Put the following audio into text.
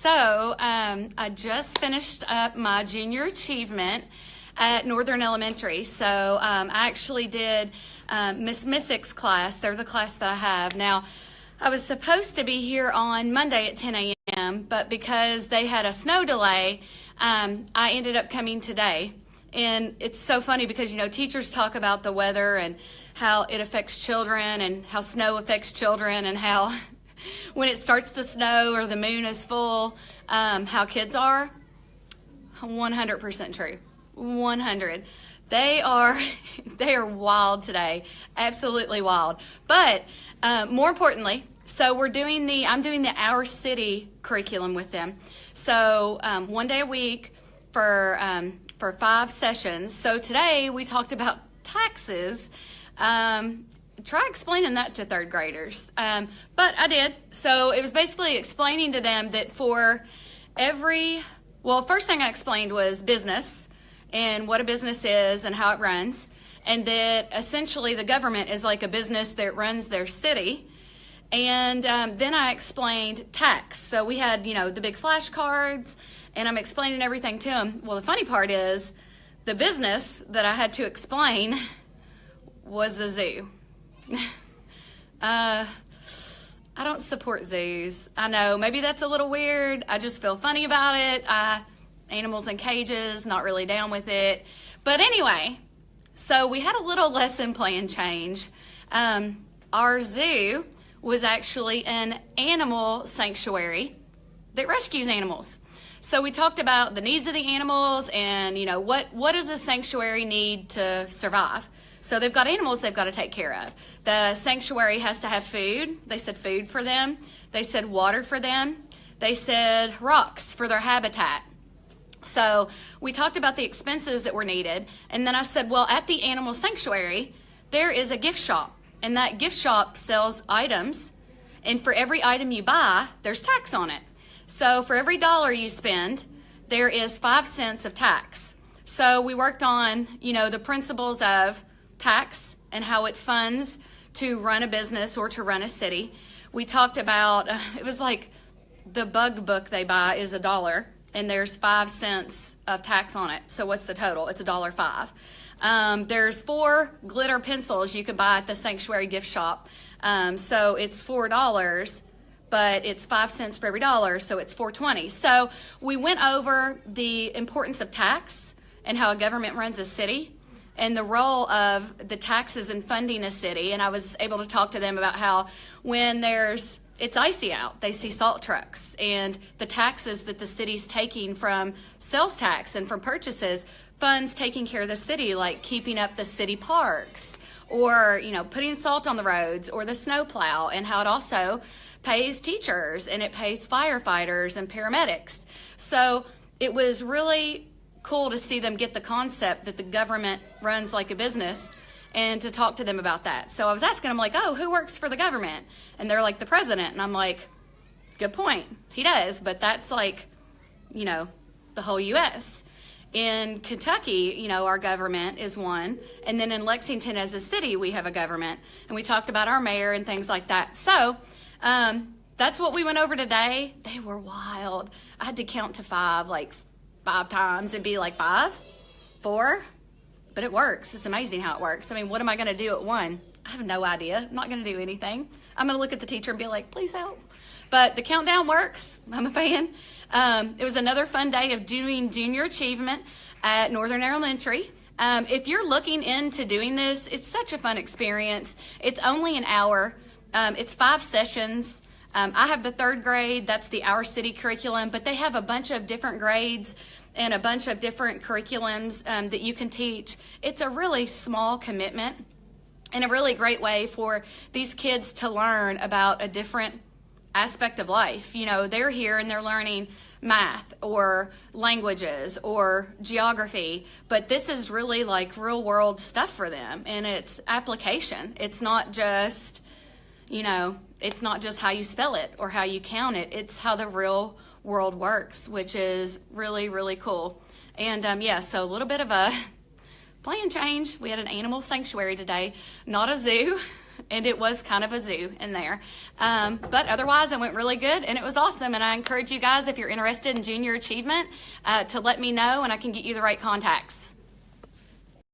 So I just finished up my junior achievement at Northern Elementary. So I actually did Miss Misik's class. They're the class that I have. Now, I was supposed to be here on Monday at 10 a.m., but because they had a snow delay, I ended up coming today. And it's so funny because, teachers talk about the weather and how it affects children and how snow affects children and how when it starts to snow or the moon is full, how kids are. 100% true. 100. They are wild today. Absolutely wild. But more importantly, so I'm doing the Our City curriculum with them. So one day a week for 5 sessions. So today we talked about taxes. Try explaining that to third graders. But I did. So it was basically explaining to them that first thing I explained was business and what a business is and how it runs. And that essentially the government is like a business that runs their city. And then I explained tax. So we had, the big flashcards, and I'm explaining everything to them. Well, the funny part is the business that I had to explain was a zoo. I don't support zoos. I know, maybe that's a little weird. I just feel funny about it. Animals in cages, not really down with it. But anyway, so we had a little lesson plan change. Our zoo was actually an animal sanctuary that rescues animals. So we talked about the needs of the animals and, what does a sanctuary need to survive? So they've got animals they've got to take care of. The sanctuary has to have food. They said food for them. They said water for them. They said rocks for their habitat. So we talked about the expenses that were needed. And then I said, well, at the animal sanctuary, there is a gift shop. And that gift shop sells items. And for every item you buy, there's tax on it. So for every $1 you spend, there is 5 cents of tax. So we worked on, the principles of tax and how it funds to run a business or to run a city. We talked about, it was like the bug book they buy is $1 and there's 5 cents of tax on it. So what's the total? It's $1.05. There's 4 glitter pencils you can buy at the sanctuary gift shop. So it's $4, but it's 5 cents for every $1, so it's $4.20. So we went over the importance of tax and how a government runs a city and the role of the taxes in funding a city. And I was able to talk to them about how when it's icy out, they see salt trucks and the taxes that the city's taking from sales tax and from purchases funds taking care of the city, like keeping up the city parks or, putting salt on the roads or the snow plow, and how it also pays teachers and it pays firefighters and paramedics. So it was really cool to see them get the concept that the government runs like a business and to talk to them about that. So I was asking them who works for the government? And they're like, the president. And I'm like, good point. He does, but that's the whole U.S. In Kentucky, our government is one. And then in Lexington as a city, we have a government. And we talked about our mayor and things like that. So that's what we went over today. They were wild. I had to count to 5, 5 times and be like 5, 4, but it works. It's amazing how it works. I mean, what am I going to do at 1? I have no idea. I'm not going to do anything. I'm going to look at the teacher and be like, please help. But the countdown works. I'm a fan. It was another fun day of doing junior achievement at Northern Elementary. If you're looking into doing this, it's such a fun experience. It's only an hour. It's 5 sessions. I have the 3rd grade. That's the Our City curriculum, but they have a bunch of different grades and a bunch of different curriculums that you can teach. It's a really small commitment and a really great way for these kids to learn about a different aspect of life. They're here and they're learning math or languages or geography, but this is really like real world stuff for them, and it's application. It's not just, it's not just how you spell it or how you count it. It's how the real world works, which is really, really cool. And so a little bit of a plan change. We had an animal sanctuary today, not a zoo. and it was kind of a zoo in there. But otherwise, it went really good, and it was awesome. And I encourage you guys, if you're interested in junior achievement, to let me know, and I can get you the right contacts.